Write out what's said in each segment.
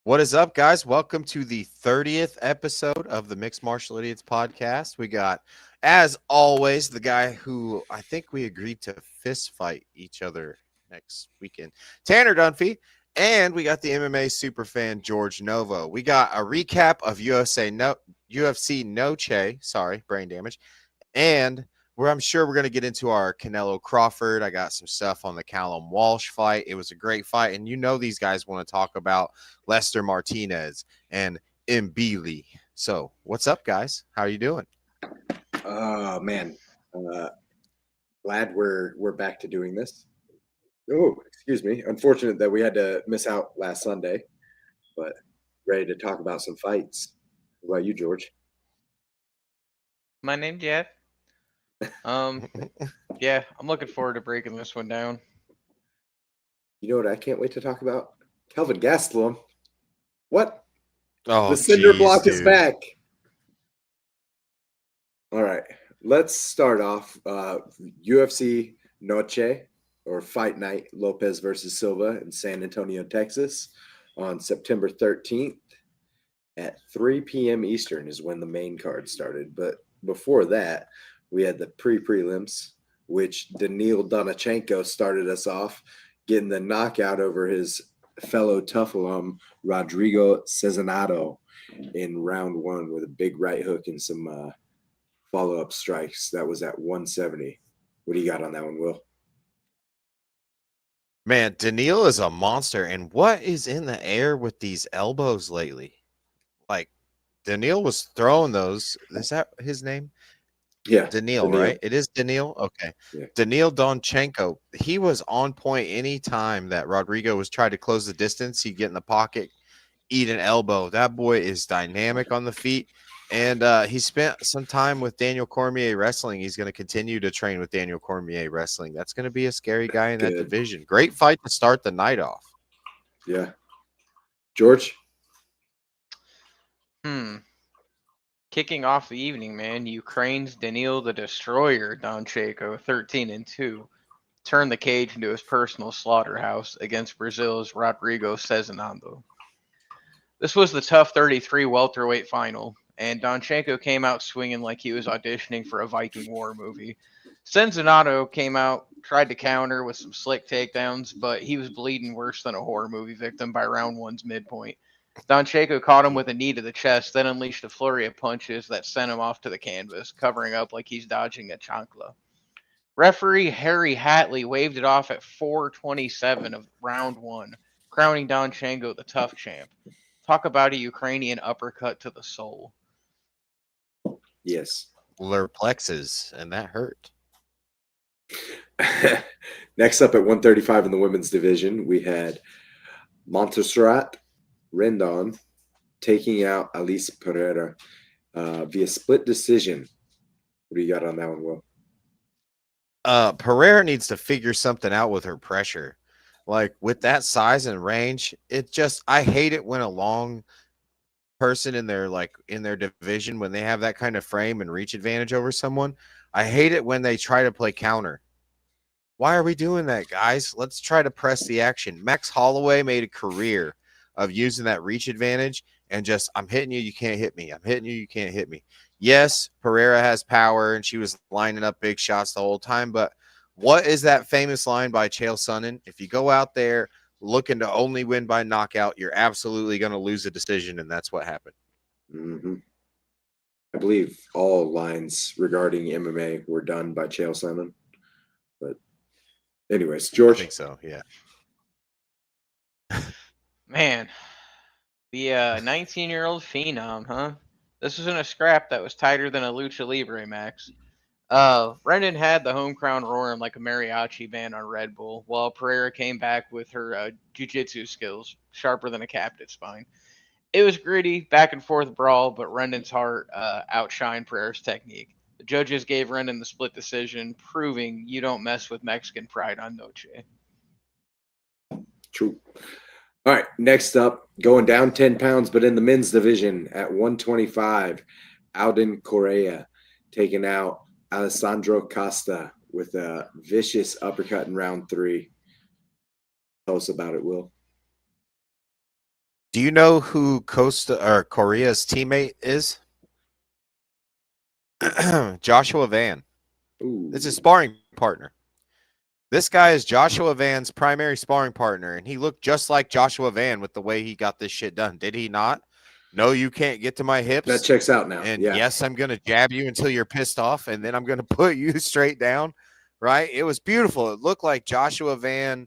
What is up, guys? Welcome to the 30th episode of the Mixed Martial Idiots podcast. We got, as always, the guy who I think we agreed to fist fight each other next weekend, Tanner Dunphy. And we got the MMA superfan, George Novo. We got a recap of UFC Noche. Sorry, brain damage. And I'm sure we're going to get into our Canelo Crawford. I got some stuff on the Callum Walsh fight. It was a great fight. And these guys want to talk about Lester Martinez and Mbili. So what's up, guys? How are you doing? Oh man, glad we're back to doing this. Oh, excuse me. Unfortunate that we had to miss out last Sunday, but ready to talk about some fights. What about you, George? My name's Jeff. Yeah, I'm looking forward to breaking this one down. You know what I can't wait to talk about? Kelvin Gastelum. What? Oh, the cinder geez, block is dude. back. All right, let's start off UFC Noche or Fight Night Lopez versus Silva in San Antonio, Texas on September 13th at 3 p.m. Eastern is when the main card started. But before that, we had the prelims, which Daniil Donachenko started us off, getting the knockout over his fellow tough alum, Rodrigo Cezinado, in round one with a big right hook and some follow-up strikes. That was at 170. What do you got on that one, Will? Man, Daniil is a monster. And what is in the air with these elbows lately? Like, Daniil was throwing those. Is that his name? Yeah, Daniil, right? It is Daniil? Okay. Yeah. Daniil Donchenko. He was on point any time that Rodrigo was trying to close the distance. He'd get in the pocket, eat an elbow. That boy is dynamic on the feet. And he spent some time with Daniel Cormier Wrestling. He's going to continue to train with Daniel Cormier Wrestling. That's going to be a scary guy in that Good. division. Great fight to start the night off. Yeah. George? Kicking off the evening, man, Ukraine's Daniil the Destroyer Donchenko, 13-2, turned the cage into his personal slaughterhouse against Brazil's Rodrigo Cezinando. This was the TUF 33 welterweight final, and Donchenko came out swinging like he was auditioning for a Viking War movie. Cezinando came out, tried to counter with some slick takedowns, but he was bleeding worse than a horror movie victim by round one's midpoint. Donchenko caught him with a knee to the chest, then unleashed a flurry of punches that sent him off to the canvas, covering up like he's dodging a chancla. Referee Harry Hatley waved it off at 4:27 of round one, crowning Donchenko the TUF champ. Talk about a Ukrainian uppercut to the soul. Yes. Solar plexus, and that hurt. Next up at 135 in the women's division, we had Montserrat Rendon taking out Alice Pereira via split decision. What do you got on that one, Will? Pereira needs to figure something out with her pressure. Like, with that size and range, I hate it when a long person in their division, when they have that kind of frame and reach advantage over someone, I hate it when they try to play counter. Why are we doing that, guys? Let's try to press the action. Max Holloway made a career of using that reach advantage and just, I'm hitting you, you can't hit me. I'm hitting you, you can't hit me. Yes, Pereira has power and she was lining up big shots the whole time, but what is that famous line by Chael Sonnen? If you go out there looking to only win by knockout, you're absolutely going to lose a decision, and that's what happened. Mm-hmm. I believe all lines regarding MMA were done by Chael Sonnen. But anyways, George? I think so, yeah. Man, the 19-year-old phenom, huh? This was in a scrap that was tighter than a lucha libre, Max. Rendon had the home crown roaring like a mariachi band on Red Bull, while Pereira came back with her jiu-jitsu skills, sharper than a captive spine. It was gritty, back and forth brawl, but Rendon's heart outshined Pereira's technique. The judges gave Rendon the split decision, proving you don't mess with Mexican pride on Noche. True. All right, next up, going down 10 pounds, but in the men's division at 125, Alden Correa taking out Alessandro Costa with a vicious uppercut in round three. Tell us about it, Will. Do you know who Korea's teammate is? Joshua Van. Ooh. It's his sparring partner. This guy is Joshua Van's primary sparring partner, and he looked just like Joshua Van with the way he got this shit done. Did he not? No, you can't get to my hips. That checks out now. And yeah. yes, I'm going to jab you until you're pissed off, and then I'm going to put you straight down, right? It was beautiful. It looked like Joshua Van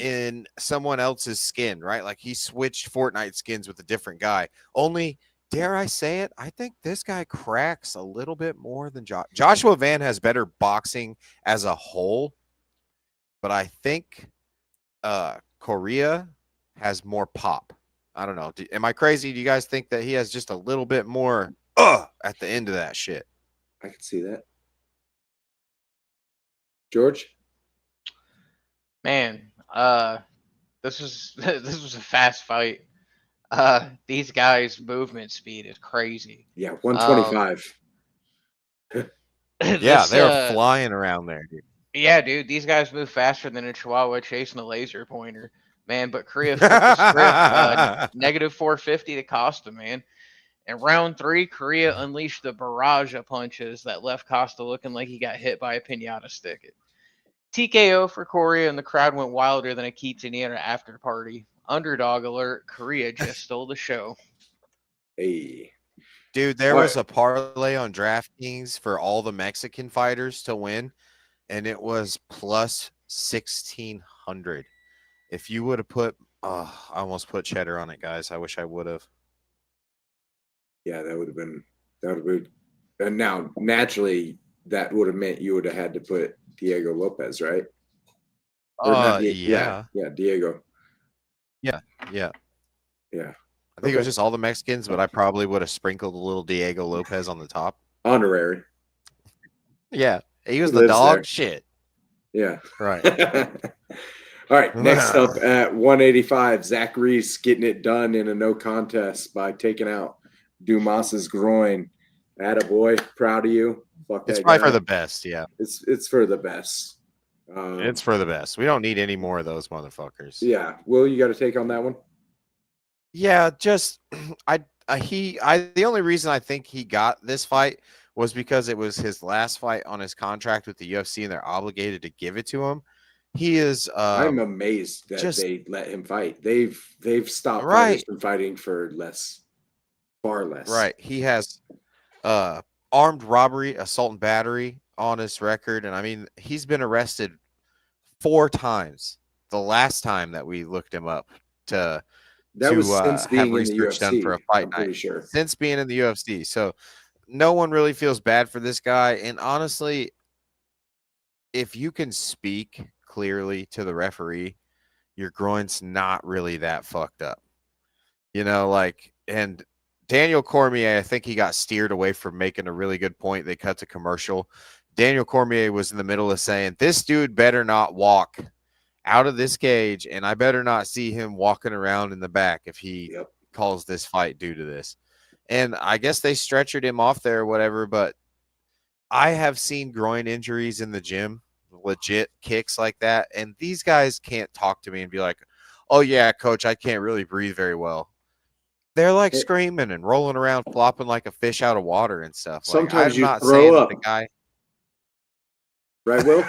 in someone else's skin, right? Like he switched Fortnite skins with a different guy. Only, dare I say it, I think this guy cracks a little bit more than Joshua Van has better boxing as a whole, but I think Korea has more pop. I don't know. Am I crazy? Do you guys think that he has just a little bit more at the end of that shit? I can see that. George? Man, this was a fast fight. These guys' movement speed is crazy. Yeah, 125. Yeah, they were flying around there, dude. Yeah, dude, these guys move faster than a chihuahua chasing a laser pointer, man. But Korea flipped the script, negative 450 to Costa, man. In round 3, Korea unleashed the barrage of punches that left Costa looking like he got hit by a pinata stick. TKO for Korea, and the crowd went wilder than a quinceañera after party. Underdog alert, Korea just stole the show. Hey. Dude, there was a parlay on DraftKings for all the Mexican fighters to win, and it was plus 1,600. If you would have put, I almost put cheddar on it, guys. I wish I would have. Yeah, that would have been, and now naturally that would have meant you would have had to put Diego Lopez, right? Yeah, Diego. Yeah. I think it was just all the Mexicans, but I probably would have sprinkled a little Diego Lopez on the top. Honorary. Yeah, he was the dog there. Shit. Yeah. Right. All right. Next up at 185, Zach Reese getting it done in a no contest by taking out Dumas's groin. Attaboy. Proud of you. Fuck that. It's probably for the best. Yeah. It's for the best. It's for the best. We don't need any more of those motherfuckers. Yeah. Will, you got to take on that one? Yeah, just the only reason I think he got this fight was because it was his last fight on his contract with the UFC and they're obligated to give it to him. He is I'm amazed that they let him fight. They've stopped fighters from fighting for far less. Right. He has armed robbery, assault and battery on his record, and I mean he's been arrested 4 times. The last time that we looked him up to since being have research done for a fight night. Sure. Since being in the UFC. So no one really feels bad for this guy. And honestly, if you can speak clearly to the referee, your groin's not really that fucked up. You know, like, and Daniel Cormier, I think he got steered away from making a really good point. They cut to commercial. Daniel Cormier was in the middle of saying, this dude better not walk out of this cage, and I better not see him walking around in the back if he calls this fight due to this. And I guess they stretchered him off there or whatever, but I have seen groin injuries in the gym, legit kicks like that, and these guys can't talk to me and be like, oh yeah, coach, I can't really breathe very well. They're like screaming and rolling around, flopping like a fish out of water and stuff. Sometimes like, you throw up. The guy... Right, Will?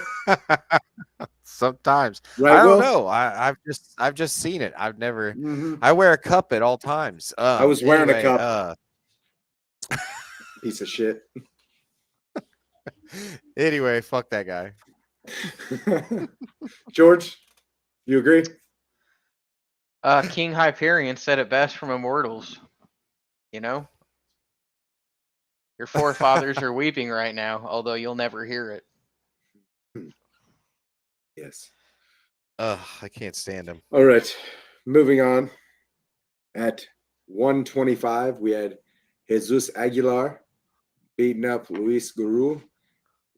Sometimes. Right, I don't know. I've just seen it. I've never. I wear a cup at all times. I was wearing a cup. Piece of shit. Anyway, fuck that guy. George, you agree? King Hyperion said it best from Immortals. You know, your forefathers are weeping right now, although you'll never hear it. Yes. I can't stand him. All right. Moving on. At 125, we had Jesus Aguilar beating up Luis Guru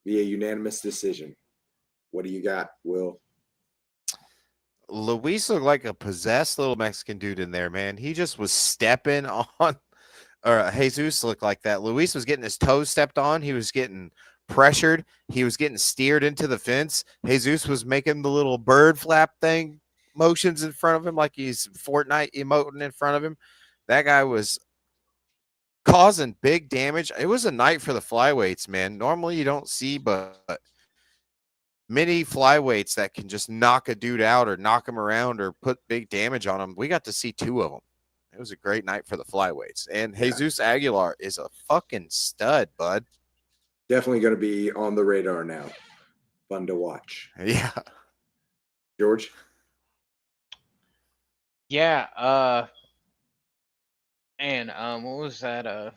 via unanimous decision. What do you got, Will? Luis looked like a possessed little Mexican dude in there, man. He just was stepping on, or Jesus looked like that. Luis was getting his toes stepped on. He was getting pressured. He was getting steered into the fence. Jesus was making the little bird flap thing motions in front of him like he's Fortnite emoting in front of him. That guy was causing big damage. It was a night for the flyweights, man. Normally you don't see but many flyweights that can just knock a dude out or knock him around or put big damage on him. We got to see 2 of them. It was a great night for the flyweights. And Jesus Aguilar is a fucking stud, bud. Definitely going to be on the radar now. Fun to watch. Yeah. George? Yeah, and what was that?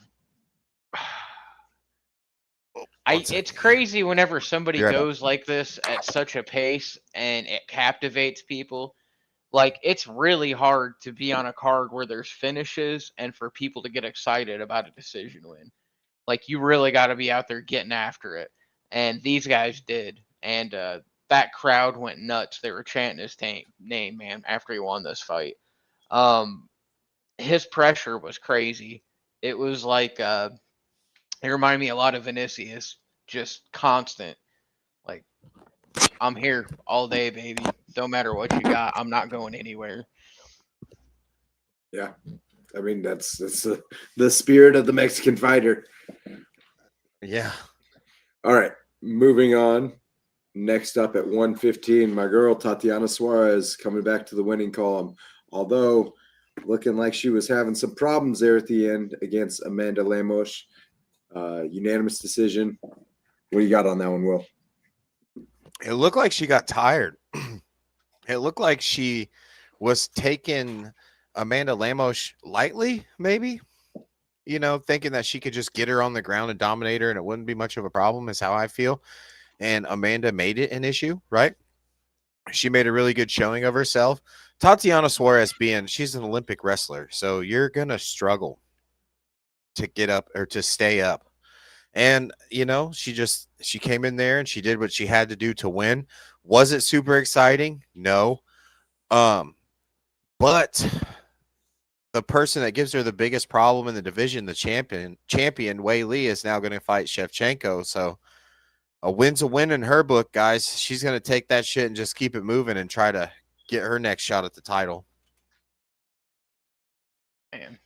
It's crazy whenever somebody Yeah. goes like this at such a pace and it captivates people. Like, it's really hard to be on a card where there's finishes and for people to get excited about a decision win. Like, you really got to be out there getting after it. And these guys did. And that crowd went nuts. They were chanting his name, man, after he won this fight. His pressure was crazy. It was like, it reminded me a lot of Vinicius, just constant. Like, I'm here all day, baby. Don't matter what you got. I'm not going anywhere. Yeah. I mean, that's the spirit of the Mexican fighter. Yeah. All right. Moving on. Next up at 115, my girl Tatiana Suarez coming back to the winning column. Although looking like she was having some problems there at the end against Amanda Lemos. Unanimous decision. What do you got on that one, Will? It looked like she got tired. It looked like she was taking Amanda Lemos lightly, maybe. You know, thinking that she could just get her on the ground and dominate her and it wouldn't be much of a problem is how I feel. And Amanda made it an issue, right? She made a really good showing of herself. Tatiana Suarez she's an Olympic wrestler, so you're going to struggle to get up or to stay up. And, you know, she came in there and she did what she had to do to win. Was it super exciting? No. But the person that gives her the biggest problem in the division, the champion Wei Li, is now going to fight Shevchenko. So a win's a win in her book, guys. She's going to take that shit and just keep it moving and try to get her next shot at the title. Man.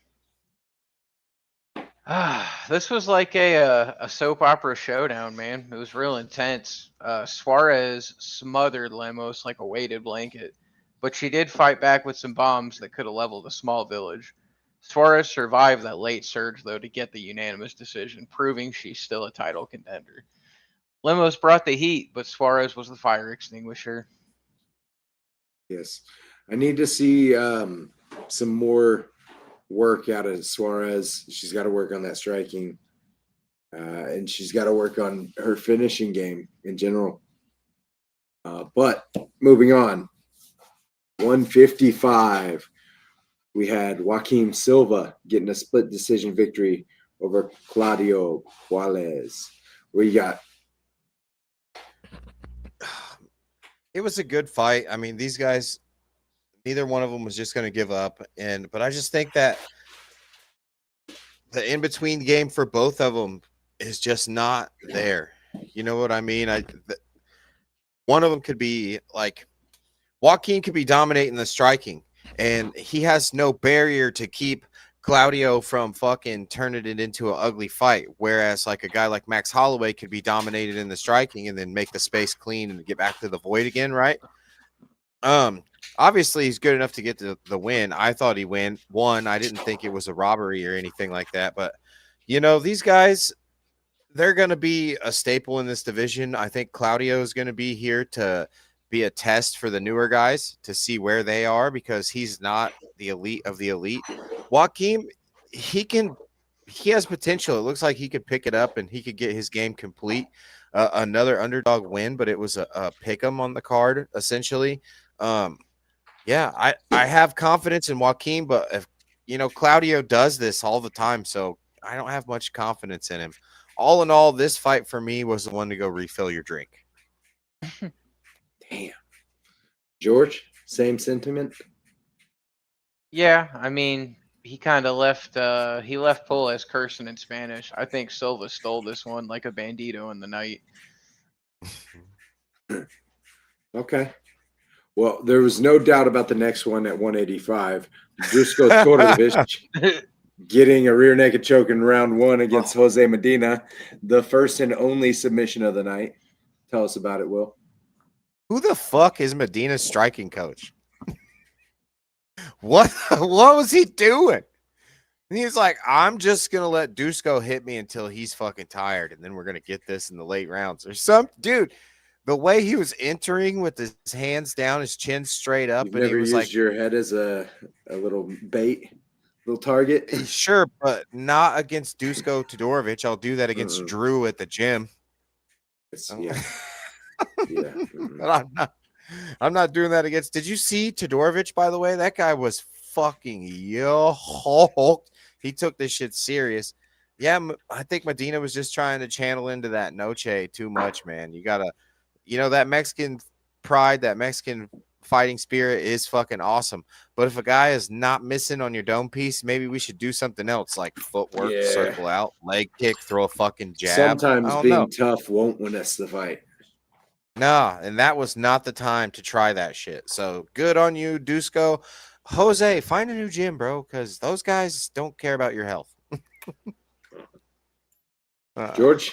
This was like a soap opera showdown, man. It was real intense. Suarez smothered Lemos like a weighted blanket, but she did fight back with some bombs that could have leveled a small village. Suarez survived that late surge, though, to get the unanimous decision, proving she's still a title contender. Lemos brought the heat, but Suarez was the fire extinguisher. Yes. I need to see some more work out of Suarez. She's got to work on that striking. And she's got to work on her finishing game in general. But moving on, 155, we had Joaquim Silva getting a split decision victory over Claudio Juarez. What you got? It was a good fight. I mean, these guys, neither one of them was just going to give up. But I just think that the in-between game for both of them is just not there. You know what I mean? One of them could be like Joaquin could be dominating the striking, and he has no barrier to keep Claudio from fucking turning it into an ugly fight. Whereas like a guy like Max Holloway could be dominated in the striking and then make the space clean and get back to the void again, right? Obviously he's good enough to get the win. I thought he won. I didn't think it was a robbery or anything like that. But you know, these guys, they're going to be a staple in this division. I think Claudio is going to be here to be a test for the newer guys to see where they are because he's not the elite of the elite. Joaquim, he has potential. It looks like he could pick it up and he could get his game complete. Another underdog win, but it was a pick 'em on the card essentially. Yeah, I have confidence in Joaquim, but if you know Claudio does this all the time, so I don't have much confidence in him. All in all, this fight for me was the one to go refill your drink. Damn. George, same sentiment? Yeah, I mean, he kind of left Puelles cursing in Spanish. I think Silva stole this one like a bandito in the night. Okay. Well, there was no doubt about the next one at 185. Dusko Todorovic getting a rear naked choke in round 1 against Jose Medina, the first and only submission of the night. Tell us about it, Will. Who the fuck is Medina's striking coach? What was he doing? And he's like, I'm just gonna let Dusko hit me until he's fucking tired, and then we're gonna get this in the late rounds or some dude. The way he was entering with his hands down, his chin straight up, You've and he never was used like, your head as a little bait, little target. sure, but not against Dusko Todorovic. I'll do that against Drew at the gym. Yeah. Yeah. But I'm not doing that against. Did you see Todorovic, by the way? That guy was fucking hulked. He took this shit serious. Yeah, I think Medina was just trying to channel into that Noche too much, man. You gotta, that Mexican pride, that Mexican fighting spirit is fucking awesome. But if a guy is not missing on your dome piece, maybe we should do something else like footwork, circle out, leg kick, throw a fucking jab. Sometimes being tough won't win us the fight. Nah, and that was not the time to try that shit. So good on you, Dusko. Jose, find a new gym, bro, because those guys don't care about your health. George?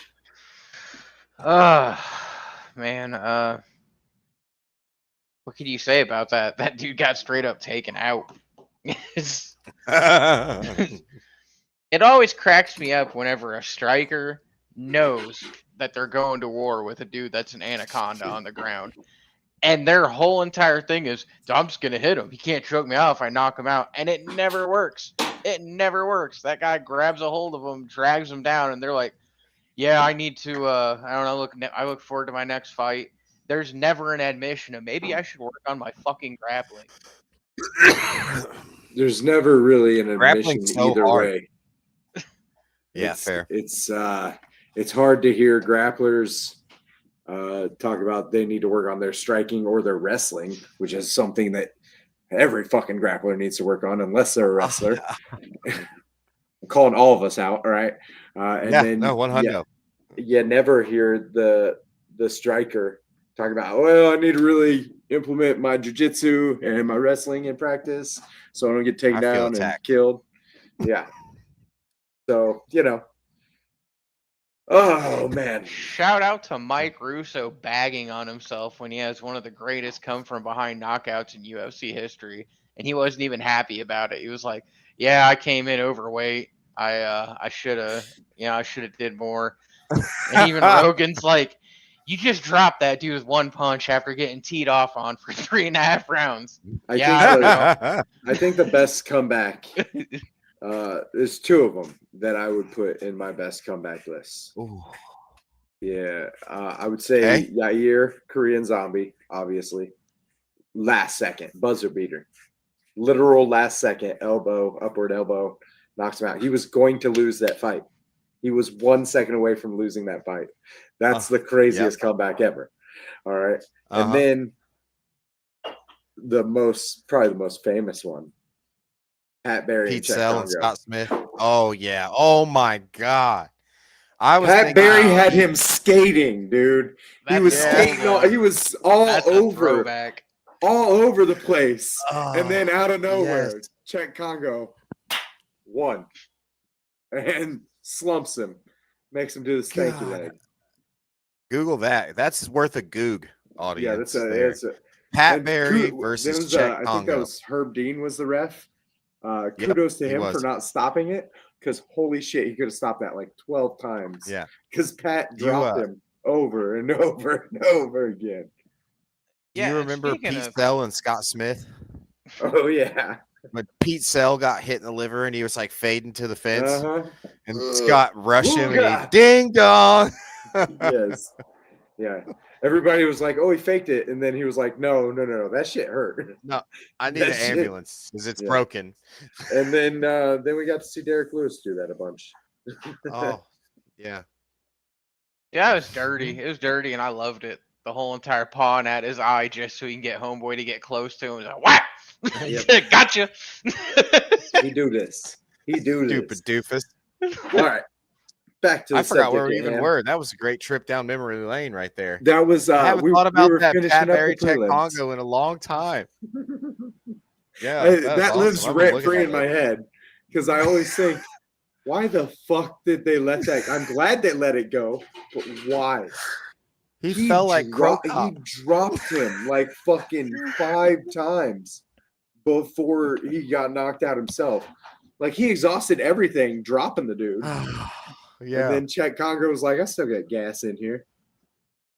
Man, what can you say about that? That dude got straight up taken out. It always cracks me up whenever a striker knows that they're going to war with a dude that's an anaconda on the ground. And their whole entire thing is, I'm just going to hit him. He can't choke me out if I knock him out. And it never works. It never works. That guy grabs a hold of him, drags him down, and they're like, yeah, I need to, I don't know, I look forward to my next fight. There's never an admission of maybe I should work on my fucking grappling. There's never really an admission either way. Yeah, fair. It's hard to hear grapplers talk about they need to work on their striking or their wrestling, which is something that every fucking grappler needs to work on unless they're a wrestler. I'm calling all of us out, all right? Then 100. You never hear the striker talk about, well, I need to really implement my jiu-jitsu and my wrestling in practice so I don't get taken down and killed. Yeah. So, oh, man. Shout out to Mike Russo bagging on himself when he has one of the greatest come-from-behind knockouts in UFC history, and he wasn't even happy about it. He was like, yeah, I came in overweight. I should have did more. And even Rogan's like, you just dropped that dude with one punch after getting teed off on for 3.5 rounds. I think the best comeback, there's 2 of them that I would put in my best comeback list. Ooh. Yeah, I would say Yair, Korean Zombie, obviously. Last second, buzzer beater. Literal last second, upward elbow, knocks him out. He was going to lose that fight. He was 1 second away from losing that fight. That's the craziest comeback ever. All right. And then probably the most famous one, Pat Barry, Pete Sell and Scott Smith. Oh yeah. Oh my God. Pat Barry had him skating, dude. He was skating. He was all over the place. And then out of nowhere, Czech Congo won and slumps him, makes him do the stanky leg. Google that. That's worth a Goog, audience. Yeah, that's a Pat Barry versus Czech Congo. I think that was Herb Dean was the ref. Kudos to him for not stopping it, because holy shit, he could have stopped that like 12 times. Yeah. Because Pat dropped him over and over and over again. Yeah, you remember Pete Sell and Scott Smith? Oh, yeah. When Pete Sell got hit in the liver and he was like fading to the fence, and Scott rushed him and he ding dong. Yes. Yeah. Everybody was like, oh, he faked it. And then he was like, no, that shit hurt. No, I need an ambulance because it's broken. And then we got to see Derek Lewis do that a bunch. Oh, yeah. Yeah, it was dirty. It was dirty, and I loved it. The whole entire pawn at his eye just so he can get homeboy to get close to him. He's like, whack! Gotcha! He do this. Stupid doofus. All right. back to the I forgot where we subject at even hand. were. That was a great trip down memory lane right there. That was I haven't we thought about were that finishing Pat up the Barry Tech prelims. Congo in a long time. Yeah, that was That awesome. lives I'm rent looking free that in my up. head because I always think, why the fuck did they let that? I'm glad they let it go, but why? He fell like Crow He Cop. dropped him like fucking 5 times before he got knocked out himself. Like he exhausted everything, dropping the dude. Yeah. And then Chet Congo was like, I still got gas in here.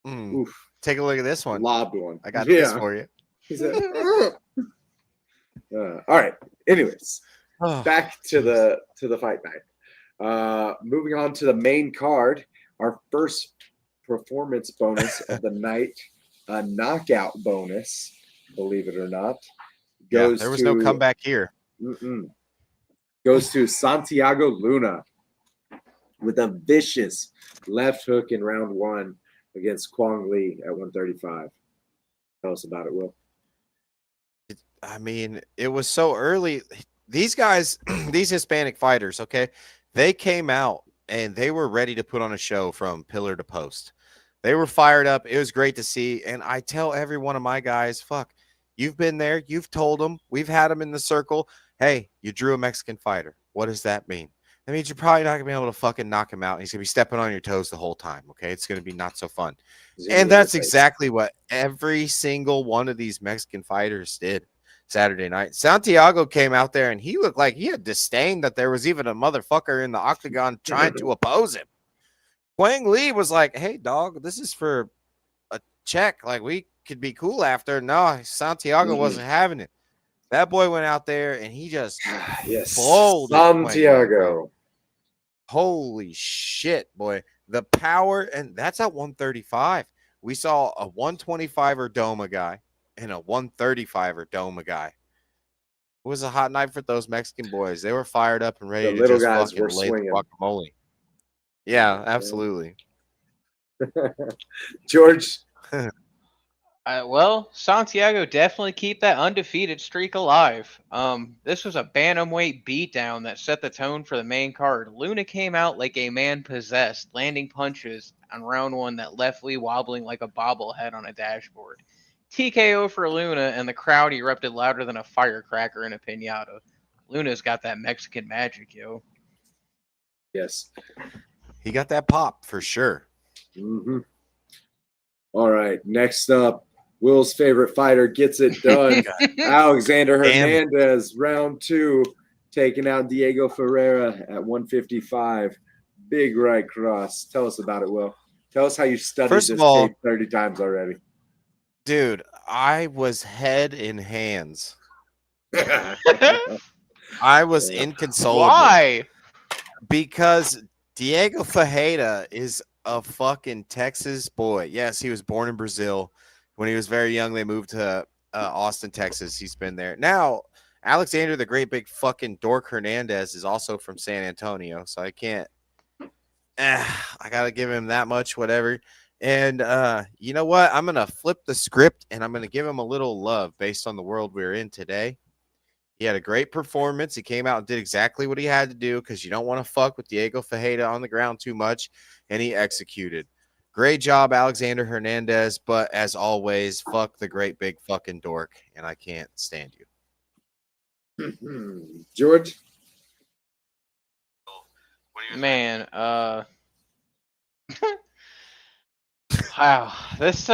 Oof. Take a look at this one. Lobbed one. I got this for you. He said, all right. Anyways, back to the fight night. Moving on to the main card, our first performance bonus of the night, a knockout bonus, believe it or not. Yeah, there was no comeback here. Goes to Santiago Luna with a vicious left hook in round 1 against Kwang Lee at 135. Tell us about it, Will. I mean, it was so early. These guys, these Hispanic fighters, okay, they came out and they were ready to put on a show from pillar to post. They were fired up. It was great to see. And I tell every one of my guys, fuck, you've been there. You've told them. We've had them in the circle. Hey, you drew a Mexican fighter. What does that mean? That means you're probably not going to be able to fucking knock him out. He's going to be stepping on your toes the whole time, okay? It's going to be not so fun. And that's exactly what every single one of these Mexican fighters did Saturday night. Santiago came out there, and he looked like he had disdain that there was even a motherfucker in the octagon trying to oppose him. Kwang Lee was like, hey, dog, this is for a check. Like, we could be cool after. No, Santiago wasn't having it. That boy went out there, and he just folded Santiago. Holy shit, boy. The power, and that's at 135. We saw a 125er Doma guy and a 135er Doma guy. It was a hot night for those Mexican boys. They were fired up and ready to just fucking lay the guacamole. Yeah, absolutely. George. Well, Santiago definitely keep that undefeated streak alive. This was a bantamweight beatdown that set the tone for the main card. Luna came out like a man possessed, landing punches on round 1 that left Lee wobbling like a bobblehead on a dashboard. TKO for Luna, and the crowd erupted louder than a firecracker in a piñata. Luna's got that Mexican magic, yo. Yes. He got that pop for sure. All right. Next up, Will's favorite fighter gets it done. Alexander Hernandez, round 2, taking out Diego Ferreira at 155. Big right cross. Tell us about it, Will. Tell us how you studied this tape 30 times already. Dude, I was head in hands. I was inconsolable. Why? Because Diego Ferreira is a fucking Texas boy. Yes, he was born in Brazil. When he was very young, they moved to Austin, Texas. He's been there. Now, Alexander, the great big fucking dork Hernandez, is also from San Antonio. So I can't. I got to give him that much, whatever. And you know what? I'm going to flip the script, and I'm going to give him a little love based on the world we're in today. He had a great performance. He came out and did exactly what he had to do because you don't want to fuck with Diego Ferreira on the ground too much, and he executed. Great job, Alexander Hernandez, but as always, fuck the great big fucking dork, and I can't stand you. George? Man, wow, this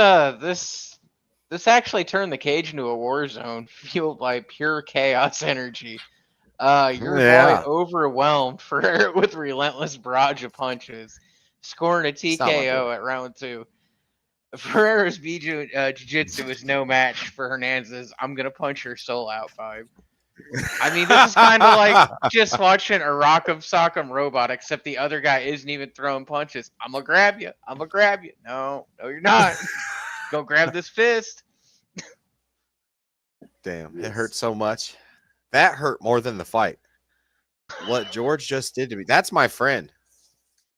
actually turned the cage into a war zone fueled by pure chaos energy. Your boy overwhelmed with relentless barrage of punches, scoring a TKO at round 2. Ferreira's jiu-jitsu is no match for Hernandez's I'm gonna punch your soul out vibe. I mean, this is kind of like just watching a Rock'em Sock'em Robot, except the other guy isn't even throwing punches. I'm gonna grab you. I'm gonna grab you. No, you're not. Go grab this fist. Damn, it hurt so much. That hurt more than the fight. What George just did to me. That's my friend.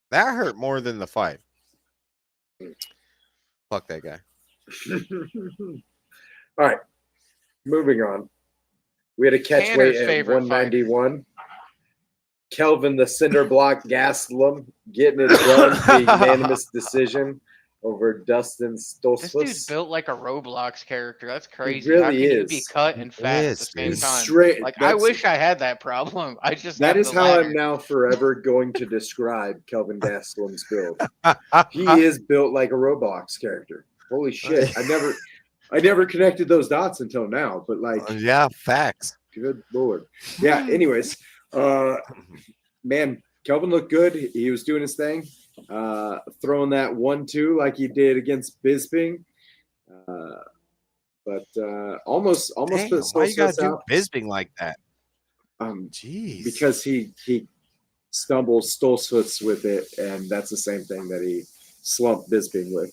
That hurt more than the fight. Fuck that guy. All right. Moving on. We had a catch weight at 191. Kelvin the Cinder Block Gastelum getting it done. The unanimous decision over Dustin This dude's Stoltzfus. built like a Roblox character. That's crazy. really How can you be is. cut and fat at the is, same dude. time? Straight. Like, I wish I had that problem. I just That have is the how ladder. I'm now forever going to describe Kelvin Gastelum's build. He is built like a Roblox character. Holy shit! I never connected those dots until now. But like, Yeah, facts. good lord. Yeah. Anyways, man, Kelvin looked good. He was doing his thing, throwing that 1-2 like he did against Bisping. But almost Damn, put why you gotta Stoltzfus do out. Bisping like that? Jeez. Jeez. Because he stumbles Stoltzfus with it, and that's the same thing that he slumped Bisping with.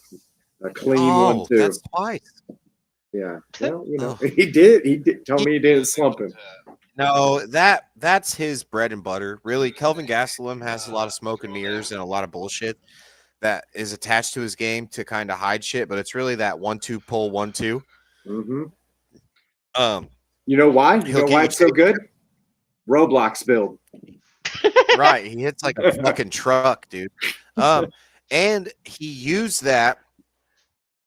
A clean 1-2. That's twice. Yeah. Well, you know, Oh. he did. Tell me he didn't slump him. No, that's his bread and butter. Really, Kelvin Gastelum has a lot of smoke and mirrors and a lot of bullshit that is attached to his game to kind of hide shit, but it's really that 1-2 pull 1-2. Mm-hmm. You know why? You He'll know get why you it's so good? Roblox build. Right, he hits like a fucking truck, dude. And he used that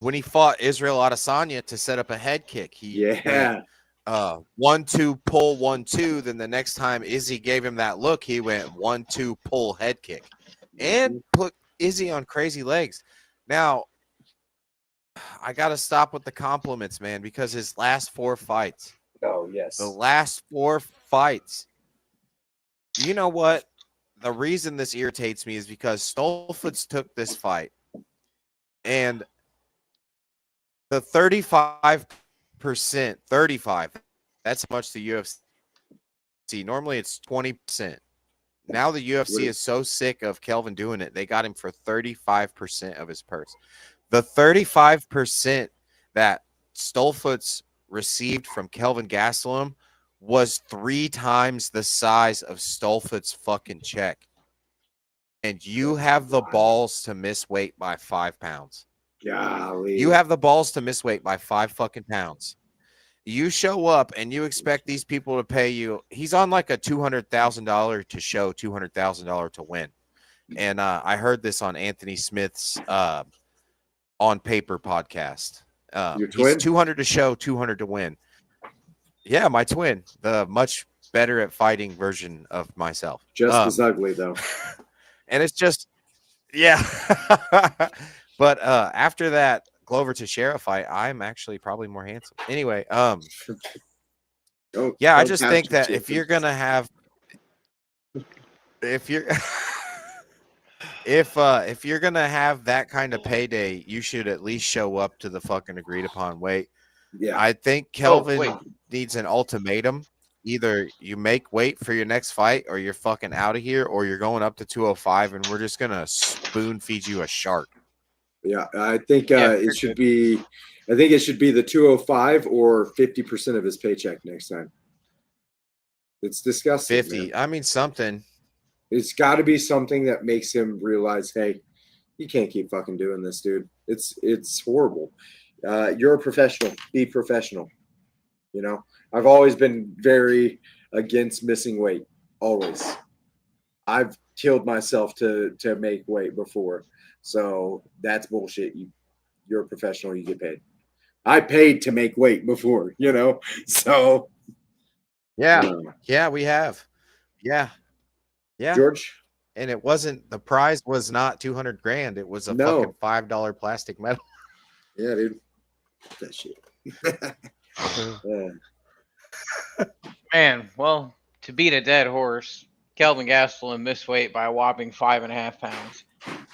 when he fought Israel Adesanya to set up a head kick. He Yeah. went, 1-2 pull 1-2. Then the next time Izzy gave him that look, he went 1-2 pull head kick and put Izzy on crazy legs. Now, I gotta stop with the compliments, man, because his last 4 fights, Oh yes. the last 4 fights, you know what? The reason this irritates me is because Stoltzfus took this fight and the 35%, 35, that's how much the UFC. Normally it's 20%. Now the UFC is so sick of Kelvin doing it, they got him for 35% of his purse. The 35% that Stoltzfus received from Kelvin Gastelum was 3 times the size of Stoltzfus' fucking check. And you have the balls to miss weight by 5 pounds. Golly. You have the balls to miss weight by 5 fucking pounds. You show up and you expect these people to pay you. He's on like a $200,000 to show, $200,000 to win. And I heard this on Anthony Smith's On Paper podcast. Your twin? He's 200 to show, 200 to win. Yeah, my twin, the much better at fighting version of myself. Just as ugly though. And it's just, yeah. But after that Glover Teixeira fight, I'm actually probably more handsome. Anyway, yeah, I just think that if you're gonna have, if you're if you're gonna have that kind of payday, you should at least show up to the fucking agreed upon weight. Yeah. I think Kelvin wait. needs an ultimatum. Either you make weight for your next fight or you're fucking out of here, or you're going up to 205 and we're just gonna spoon feed you a shark. Yeah, I think Yeah, it should be. I think it should be the 205 or 50% of his paycheck next time. It's disgusting. 50. Man. I mean something. It's got to be something that makes him realize, hey, you can't keep fucking doing this, dude. It's horrible. You're a professional. Be professional. You know, I've always been very against missing weight. Always. I've killed myself to make weight before. So that's bullshit. You're a professional. You get paid. I paid to make weight before, you know? So. Yeah. Yeah, we have. Yeah. Yeah. George? And it wasn't, the prize was not 200 grand. It was a fucking $5 plastic medal. Yeah, dude. That shit. Yeah. Man, well, to beat a dead horse, Kelvin Gastelum missed weight by a whopping 5.5 pounds,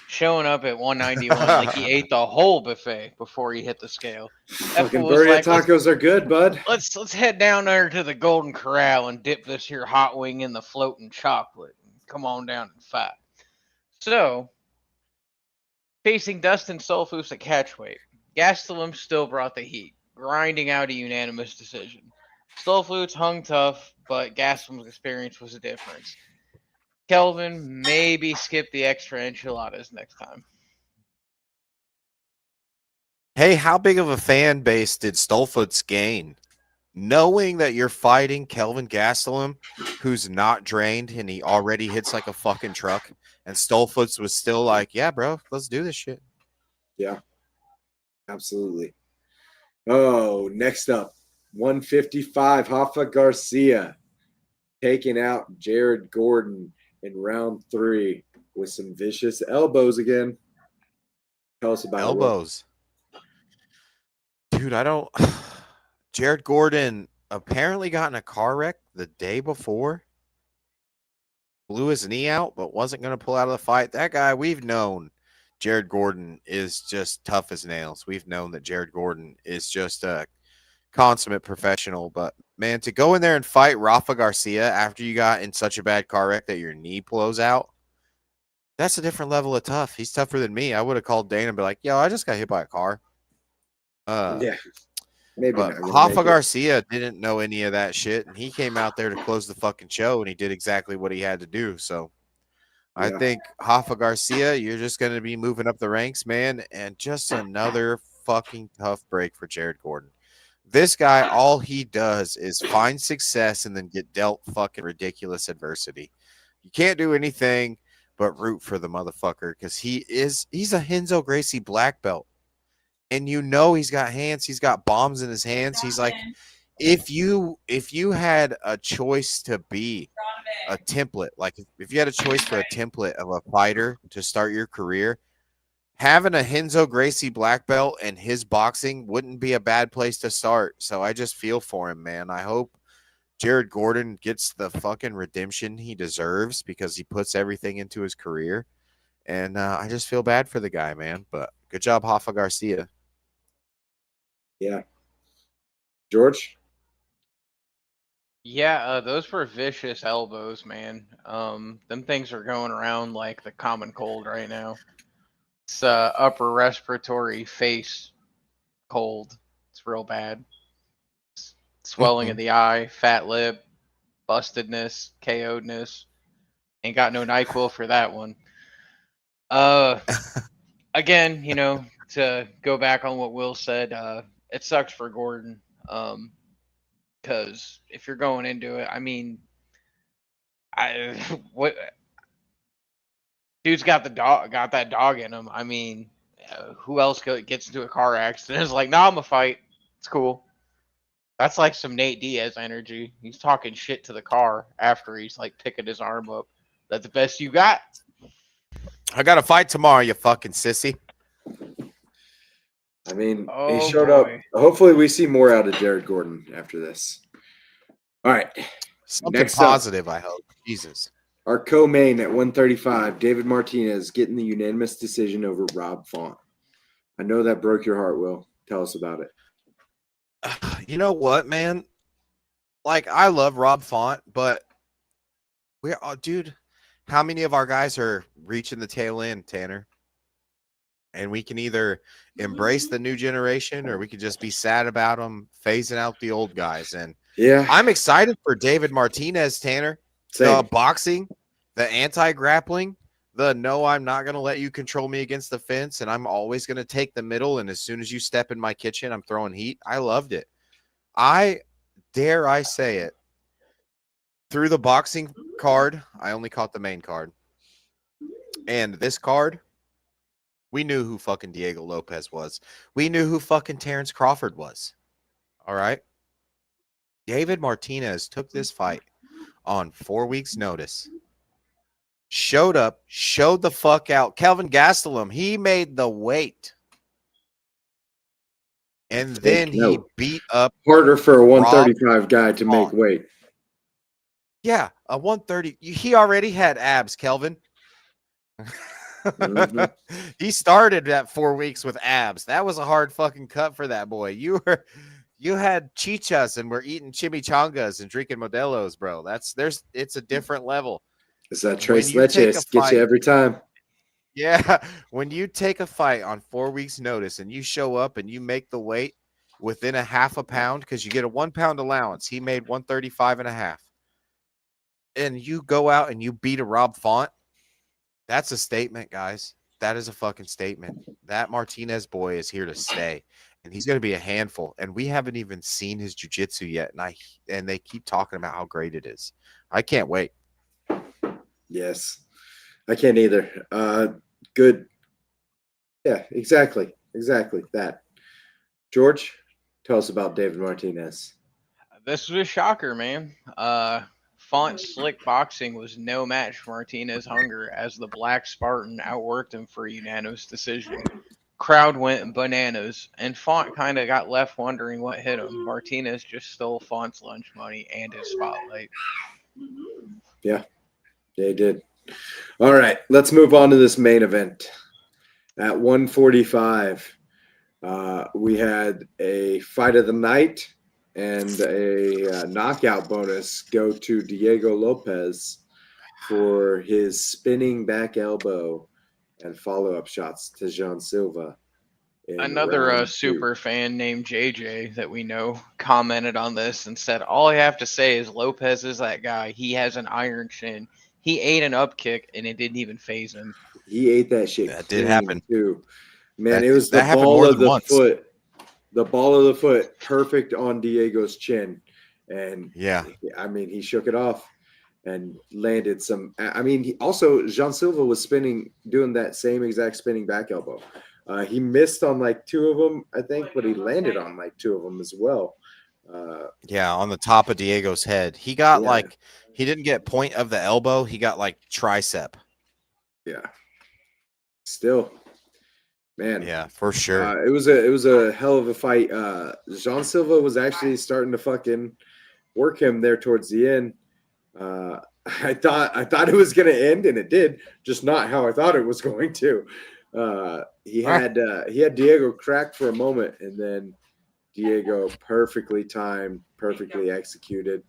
showing up at 191 like he ate the whole buffet before he hit the scale. That Fucking fool was birria like, tacos are good, bud. let's head down there to the Golden Corral and dip this here hot wing in the floating chocolate. Come on down and fight. So, facing Dustin Stoltzfus at catchweight, Gastelum still brought the heat, grinding out a unanimous decision. Stoltzfus hung tough, but Gastelum's experience was a difference. Kelvin maybe skip the extra enchiladas next time. Hey, how big of a fan base did Stoltzfus gain knowing that you're fighting Kelvin Gastelum, who's not drained and he already hits like a fucking truck, and Stolfoots was still like, yeah, bro, let's do this shit. Yeah, absolutely. Oh, next up, 155, Rafa Garcia taking out Jared Gordon in round 3 with some vicious elbows again. Tell us about it, Will. Elbows. Dude, I don't. Jared Gordon apparently got in a car wreck the day before. Blew his knee out, but wasn't going to pull out of the fight. That guy, we've known Jared Gordon is just tough as nails. We've known that Jared Gordon is just a consummate professional. But, man, to go in there and fight Rafa Garcia after you got in such a bad car wreck that your knee blows out, that's a different level of tough. He's tougher than me. I would have called Dana and be like, yo, I just got hit by a car. Yeah, maybe But not gonna Rafa make it. Garcia didn't know any of that shit, and he came out there to close the fucking show, and he did exactly what he had to do. So I Yeah. think Rafa Garcia, you're just going to be moving up the ranks, man, and just another fucking tough break for Jared Gordon. This guy, all he does is find success and then get dealt fucking ridiculous adversity. You can't do anything but root for the motherfucker because he's a Henzo Gracie black belt. And you know he's got hands, he's got bombs in his hands. He's like, if you had a choice to be a template, like if you had a choice for a template of a fighter to start your career, having a Henzo Gracie black belt and his boxing wouldn't be a bad place to start. So I just feel for him, man. I hope Jared Gordon gets the fucking redemption he deserves because he puts everything into his career. And I just feel bad for the guy, man. But good job, Rafa Garcia. Yeah. George? Yeah, those were vicious elbows, man. Them things are going around like the common cold right now. It's upper respiratory face cold. It's real bad. Swelling of the eye, fat lip, bustedness, KO'dness. Ain't got no NyQuil for that one. Again, to go back on what Will said, it sucks for Gordon. Because if you're going into it, I mean, what dude's got that dog in him. I mean, who else gets into a car accident? Is like, nah, I'm a fight. It's cool. That's like some Nate Diaz energy. He's talking shit to the car after he's like picking his arm up. That's the best you got. I got to fight tomorrow, you fucking sissy. I mean, he Oh, showed boy. up. Hopefully, we see more out of Jared Gordon after this. All right. Something Next up. positive, I hope. Jesus. Our co-main at 135, David Martinez getting the unanimous decision over Rob Font. I know that broke your heart, Will. Tell us about it. You know what, man? Like, I love Rob Font, but dude, how many of our guys are reaching the tail end, Tanner? And we can either embrace the new generation or we could just be sad about them, phasing out the old guys. And Yeah. I'm excited for David Martinez, Tanner. Same. The boxing, the anti-grappling, the no, I'm not going to let you control me against the fence, and I'm always going to take the middle, and as soon as you step in my kitchen, I'm throwing heat. I loved it. I say it. Through the boxing card, I only caught the main card. And this card, we knew who fucking Diego Lopez was. We knew who fucking Terrence Crawford was. All right? David Martinez took this fight on 4 weeks' notice. Showed up, showed the fuck out. Kelvin Gastelum, he made the weight. And then he beat up. Harder for a 135 guy to make weight. Yeah, a 130. He already had abs, Kelvin. Mm-hmm. He started at 4 weeks with abs. That was a hard fucking cut for that boy. You had chichas and were eating chimichangas and drinking Modelo's, bro. It's a different level. It's that Tres Leches gets you every time. Yeah, when you take a fight on 4 weeks' notice and you show up and you make the weight within a half a pound because you get a 1 pound allowance. He made 135 and a half. And you go out and you beat a Rob Font. That's a statement, guys. That is a fucking statement. That Martinez boy is here to stay. and he's going to be a handful. And we haven't even seen his jiu-jitsu yet, and they keep talking about how great it is. I can't wait. Yes, I can't either. Good. Yeah, exactly that. George, tell us about David Martinez. This was a shocker, man. Font Slick Boxing was no match for Martinez Hunger as the Black Spartan outworked him for a unanimous decision. Crowd went bananas, and Font kind of got left wondering what hit him. Martinez just stole Font's lunch money and his spotlight. Yeah, they did. All right, let's move on to this main event. At 145, we had a fight of the night and a knockout bonus go to Diego Lopez for his spinning back elbow and follow-up shots to Jean Silva. Another round super fan named JJ that we know commented on this and said, all I have to say is Lopez is that guy. He has an iron chin. He ate an up kick and it didn't even phase him. He ate that shit. That did happen too. Man, That- it was the that happened ball more of than the once. foot. The ball of the foot, perfect on Diego's chin. And Yeah. I mean, he shook it off and landed some. I mean, also, Jean Silva was spinning, doing that same exact spinning back elbow. He missed on like two of them, I think, but he landed on like two of them as well. Yeah, on the top of Diego's head. He got Yeah. like, he didn't get point of the elbow. He got like tricep. Yeah. Still, man. Yeah, for sure. It was a hell of a fight. Jean Silva was actually starting to fucking work him there towards the end. I thought it was gonna end, and it did, just not how I thought it was going to. He had Diego cracked for a moment, and then Diego perfectly timed, perfectly executed.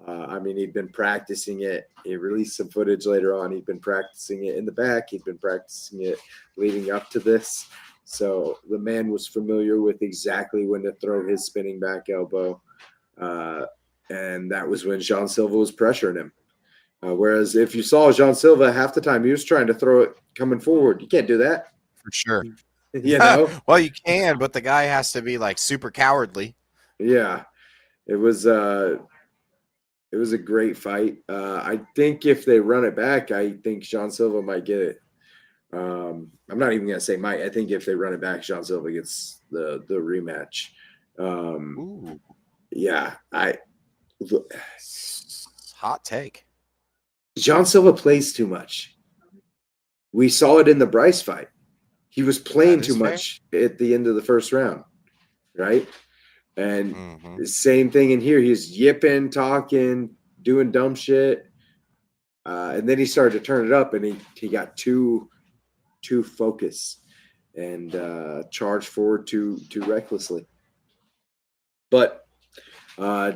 I mean, he'd been practicing it. He released some footage later on. He'd been practicing it in the back. He'd been practicing it leading up to this. So the man was familiar with exactly when to throw his spinning back elbow. And that was when Jean Silva was pressuring him. Whereas if you saw Jean Silva half the time, he was trying to throw it coming forward. You can't do that. For sure. You know? Well, you can, but the guy has to be like super cowardly. Yeah. It was a great fight. I think if they run it back, I think Jean Silva might get it. I'm not even gonna say might. I think if they run it back, Jean Silva gets the rematch. Ooh, Yeah, hot take. Jean Silva plays too much. We saw it in the Bryce fight. He was playing That is too much at the end of the first round, right? And Mhm. same thing in here. He's yipping, talking, doing dumb shit. And then he started to turn it up, and he got too focused and charged forward too recklessly. But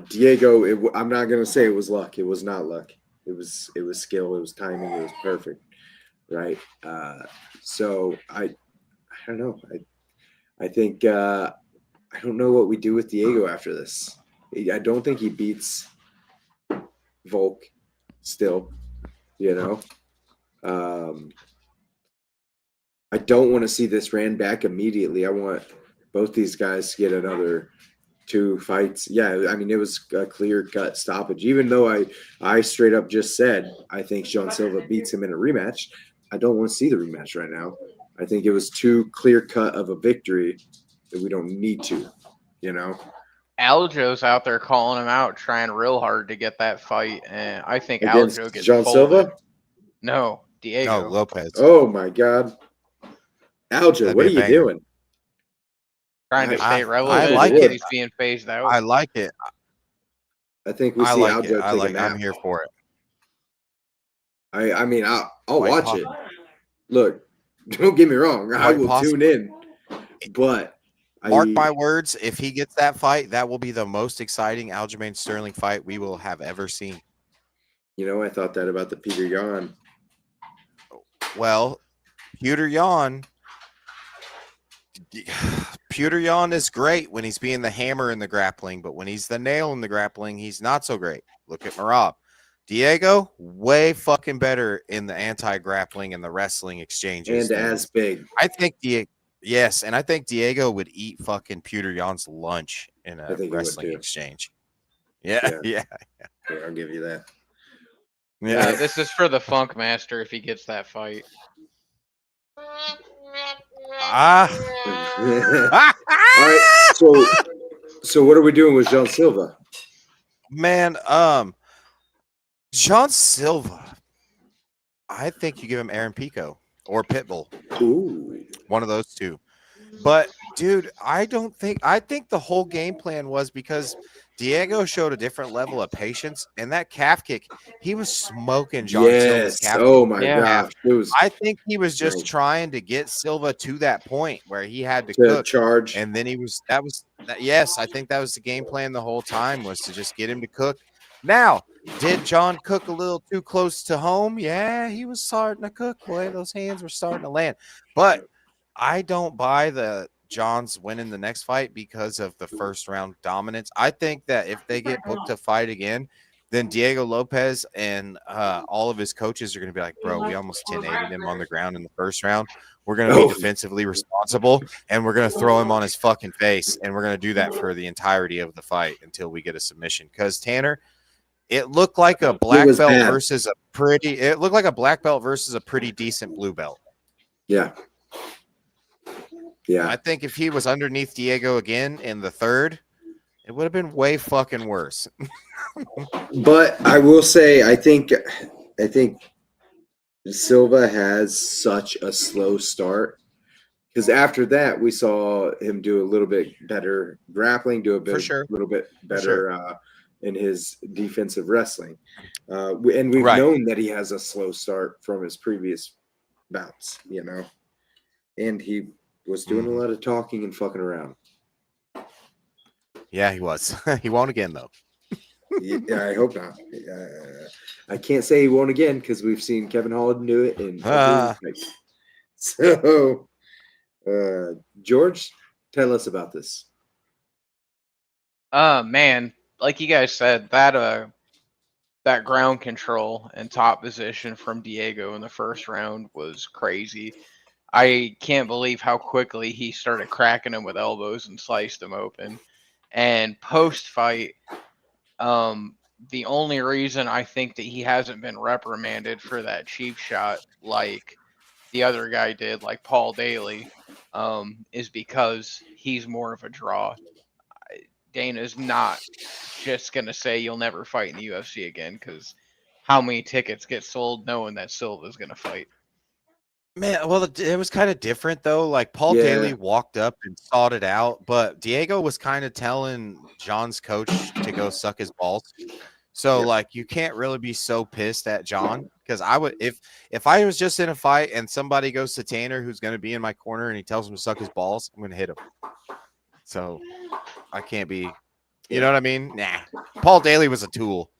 Diego, I'm not gonna say it was luck. It was not luck. It was skill. It was timing. It was perfect, right? So I don't know. I think I don't know what we do with Diego after this. I don't think he beats Volk still, you know. I don't want to see this ran back immediately. I want both these guys to get another 2 fights. Yeah, I mean, it was a clear-cut stoppage. Even though I straight up just said I think Jean Silva beats him in a rematch, I don't want to see the rematch right now. I think it was too clear-cut of a victory that we don't need to, you know. Aljo's out there calling him out, trying real hard to get that fight, and I think Against Aljo gets Jean folded. Silva? No, Diego. No, Lopez. Oh my God, Aljo, That'd what be are a you banger. doing? Trying to I stay like relevant. it. He's being phased out. I like it. I think we I see like Aljo it. I take like. a nap. I'm here for it. I mean, I'll Quite watch possible. it. Look, don't get me wrong. I Quite will possible. tune in, but Mark my words. If he gets that fight, that will be the most exciting Aljamain Sterling fight we will have ever seen. you know, I thought that about the Peter Yan. Well, Peter Yan is great when he's being the hammer in the grappling, but when he's the nail in the grappling, he's not so great. Look at Merab. Diego, way fucking better in the anti-grappling and the wrestling exchanges. And as big. I think Yes, and I think Diego would eat fucking Peter Jan's lunch in I a think he would wrestling too. exchange. Yeah, Yeah. yeah, Yeah, I'll give you that. yeah. This is for the Funk Master if he gets that fight. Ah. All right. So what are we doing with Jean Silva? Man, John Silva. I think you give him Aaron Pico or Pitbull, Ooh. one of those two. But dude, I think the whole game plan was because Diego showed a different level of patience, and that calf kick, he was smoking John Silva's Yes. calf Oh kick. my Yeah. gosh. It was I think he was just Right. trying to get Silva to that point where he had to to cook, charge. and then yes, I think that was the game plan the whole time, was to just get him to cook. Now, did John cook a little too close to home? Yeah, he was starting to cook. Boy, those hands were starting to land. But I don't buy the John's winning the next fight because of the first round dominance. I think that if they get booked to fight again, then Diego Lopez and all of his coaches are going to be like, bro, we almost 10-8'd him on the ground in the first round. We're going to be Oh. defensively responsible, and we're going to throw him on his fucking face, and we're going to do that for the entirety of the fight until we get a submission. Because Tanner, it looked like a black was belt bad. versus a pretty. It looked like a black belt versus a pretty decent blue belt. Yeah. Yeah. I think if he was underneath Diego again in the third, it would have been way fucking worse. But I will say, I think Silva has such a slow start, because after that we saw him do a little bit better grappling, do a bit, For sure. little bit For better sure. in his defensive wrestling, and we've Right. known that he has a slow start from his previous bouts, and he was doing a lot of talking and fucking around. Yeah, he was. He won't again, though. Yeah, I hope not. I can't say he won't again because we've seen Kevin Holland do it in Ah. so George, tell us about this. Man, like you guys said, that ground control and top position from Diego in the first round was crazy. I can't believe how quickly he started cracking him with elbows and sliced him open. And post fight, the only reason I think that he hasn't been reprimanded for that cheap shot like the other guy did, like Paul Daly, is because he's more of a draw. Dana's not just going to say you'll never fight in the UFC again, because how many tickets get sold knowing that Silva's going to fight? Man, well, it was kind of different, though. Like, Paul Yeah. Daly walked up and sought it out, but Diego was kind of telling John's coach to go suck his balls. So, Yeah. like, you can't really be so pissed at John, because I would, if I was just in a fight and somebody goes to Tanner, who's going to be in my corner, and he tells him to suck his balls, I'm going to hit him. So I can't be, you know what I mean? Nah. Paul Daly was a tool.